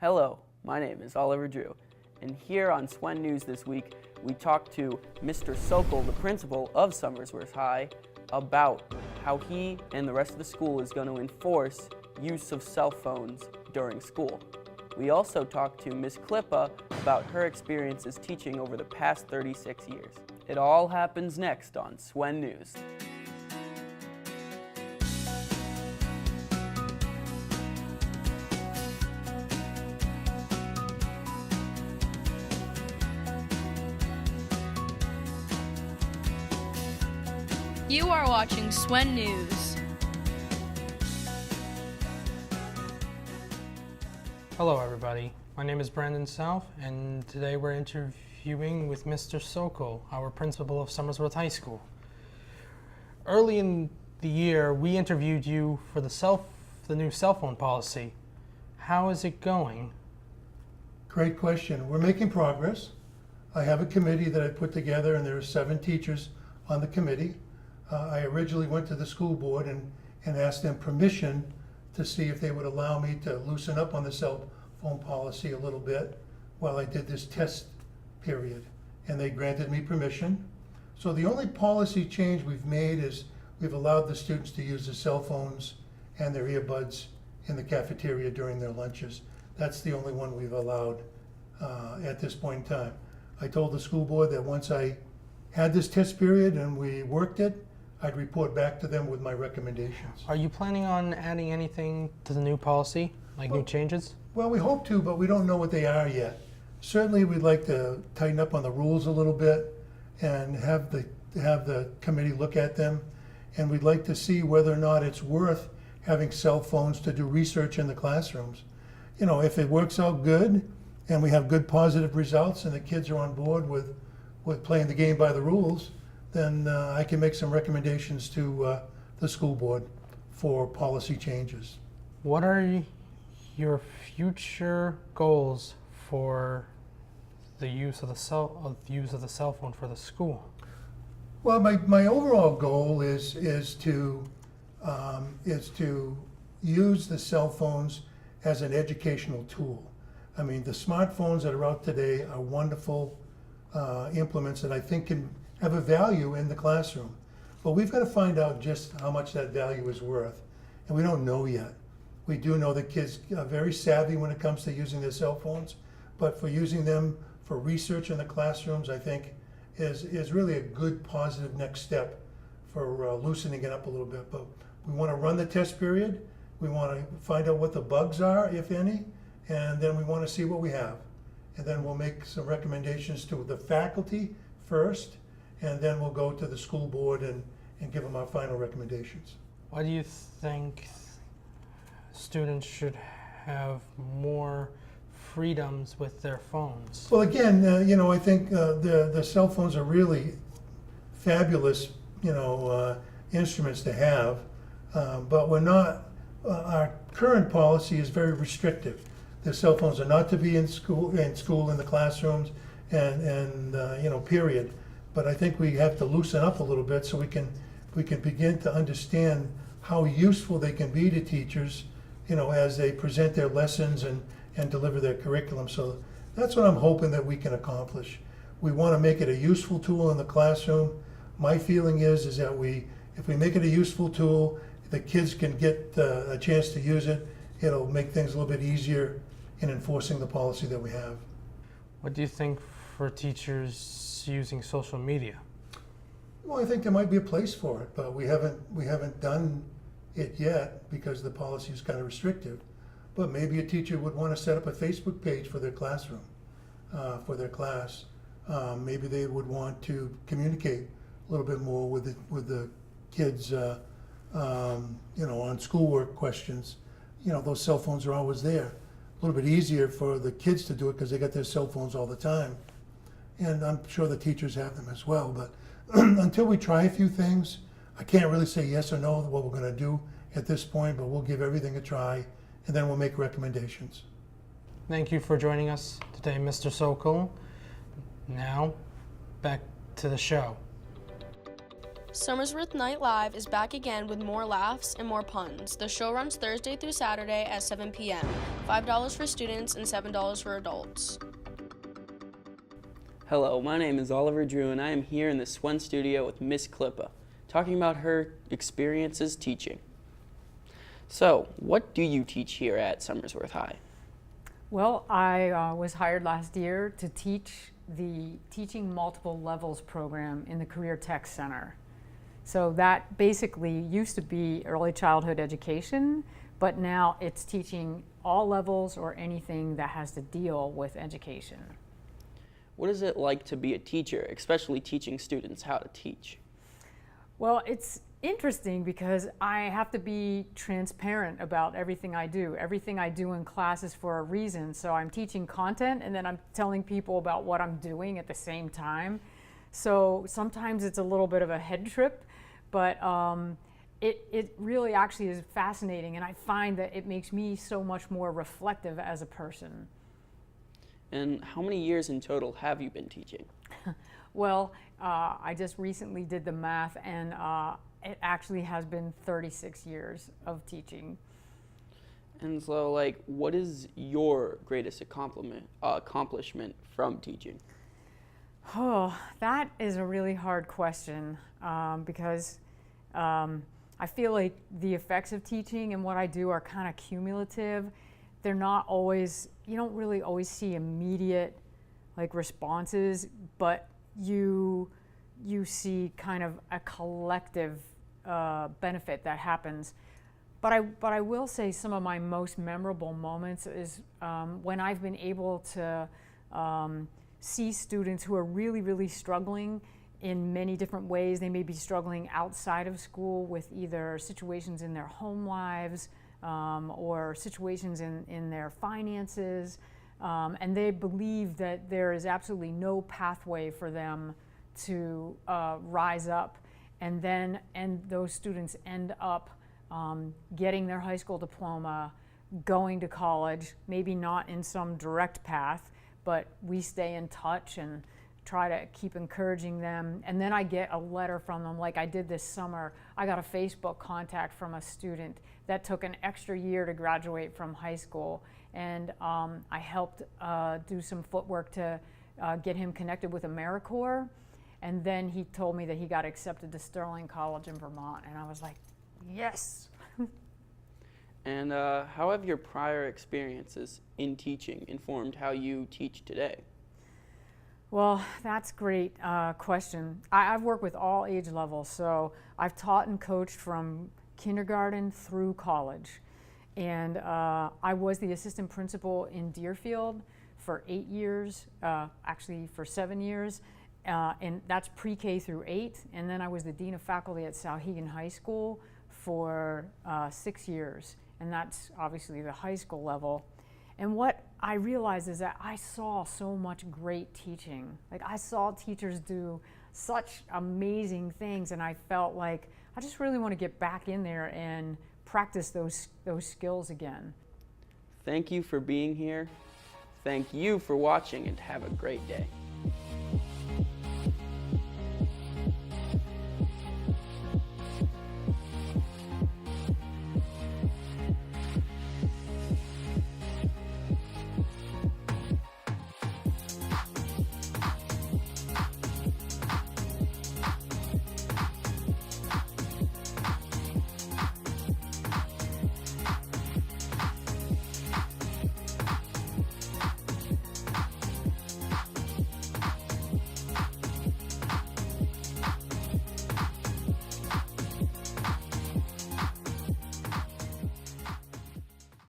Hello, my name is Oliver Drew, and here on Swen News this week, we talked to Mr. Sokol, the principal of Somersworth High, about how he and the rest of the school is going to enforce use of cell phones during school. We also talked to Ms. Klippa about her experiences teaching over the past 36 years. It all happens next on Swen News. You are watching Swen News. Hello everybody, my name is Brandon South, and today we're interviewing with Mr. Sokol, our principal of Somersworth High School. Early in the year, we interviewed you for the new cell phone policy. How is it going? Great question. We're making progress. I have a committee that I put together, and there are 7 teachers on the committee. I originally went to the school board and asked them permission to see if they would allow me to loosen up on the cell phone policy a little bit while I did this test period. And they granted me permission. So the only policy change we've made is we've allowed the students to use the cell phones and their earbuds in the cafeteria during their lunches. That's the only one we've allowed at this point in time. I told the school board that once I had this test period and we worked it, I'd report back to them with my recommendations. Are you planning on adding anything to the new policy, like new changes? Well, we hope to, but we don't know what they are yet. Certainly, we'd like to tighten up on the rules a little bit and have the committee look at them. And we'd like to see whether or not it's worth having cell phones to do research in the classrooms. You know, if it works out good and we have good positive results and the kids are on board with playing the game by the rules, then I can make some recommendations to the school board for policy changes. What are your future goals for the use of the cell phone for the school? Well, my overall goal is to use the cell phones as an educational tool. I mean, the smartphones that are out today are wonderful implements that I think can have a value in the classroom. But we've got to find out just how much that value is worth. And we don't know yet. We do know that kids are very savvy when it comes to using their cell phones, but for using them for research in the classrooms, I think is really a good positive next step for loosening it up a little bit. But we want to run the test period. We want to find out what the bugs are, if any, and then we want to see what we have. And then we'll make some recommendations to the faculty first, and then we'll go to the school board and give them our final recommendations. Why do you think students should have more freedoms with their phones? Well, again, I think the cell phones are really fabulous, instruments to have, but we're not. Our current policy is very restrictive. The cell phones are not to be in school in the classrooms, and period. But I think we have to loosen up a little bit so we can begin to understand how useful they can be to teachers, as they present their lessons and deliver their curriculum. So that's what I'm hoping that we can accomplish. We want to make it a useful tool in the classroom. My feeling is that if we make it a useful tool, the kids can get a chance to use it. It'll make things a little bit easier in enforcing the policy that we have. What do you think for teachers using social media? Well, I think there might be a place for it, but we haven't done it yet because the policy is kind of restrictive. But maybe a teacher would want to set up a Facebook page for their classroom, for their class. Maybe they would want to communicate a little bit more with the kids, on schoolwork questions. Those cell phones are always there. A little bit easier for the kids to do it because they got their cell phones all the time. And I'm sure the teachers have them as well. But until we try a few things, I can't really say yes or no what we're going to do at this point, but we'll give everything a try, and then we'll make recommendations. Thank you for joining us today, Mr. Sokol. Now, back to the show. Summersworth Night Live is back again with more laughs and more puns. The show runs Thursday through Saturday at 7 p.m. $5 for students and $7 for adults. Hello, my name is Oliver Drew, and I am here in the Swen studio with Miss Klippa, talking about her experiences teaching. So, what do you teach here at Summersworth High? Well, I was hired last year to teach the Teaching Multiple Levels program in the Career Tech Center. So that basically used to be early childhood education, but now it's teaching all levels or anything that has to deal with education. What is it like to be a teacher, especially teaching students how to teach? Well, it's interesting because I have to be transparent about everything I do. Everything I do in class is for a reason. So I'm teaching content and then I'm telling people about what I'm doing at the same time. So sometimes it's a little bit of a head trip, but it really actually is fascinating, and I find that it makes me so much more reflective as a person. And how many years in total have you been teaching? Well, I just recently did the math, and it actually has been 36 years of teaching. And so, what is your greatest accomplishment from teaching? Oh, that is a really hard question because I feel like the effects of teaching and what I do are kind of cumulative. They're not always, you don't really always see immediate responses, but you see kind of a collective benefit that happens. But I will say some of my most memorable moments is when I've been able to see students who are really, really struggling in many different ways. They may be struggling outside of school with either situations in their home lives or situations in their finances, and they believe that there is absolutely no pathway for them to rise up, and those students end up getting their high school diploma, going to college, maybe not in some direct path, but we stay in touch and try to keep encouraging them. And then I get a letter from them, like I did this summer. I got a Facebook contact from a student that took an extra year to graduate from high school, and I helped do some footwork to get him connected with AmeriCorps, and then he told me that he got accepted to Sterling College in Vermont, and I was like, yes. And how have your prior experiences in teaching informed how you teach today? Well, that's a great question. I've worked with all age levels, so I've taught and coached from kindergarten through college. And I was the assistant principal in Deerfield for 8 years, actually for 7 years, and that's pre-K through 8. And then I was the dean of faculty at Souhegan High School for 6 years, and that's obviously the high school level. And what I realized is that I saw so much great teaching. I saw teachers do such amazing things, and I felt like I just really want to get back in there and practice those skills again. Thank you for being here. Thank you for watching, and have a great day.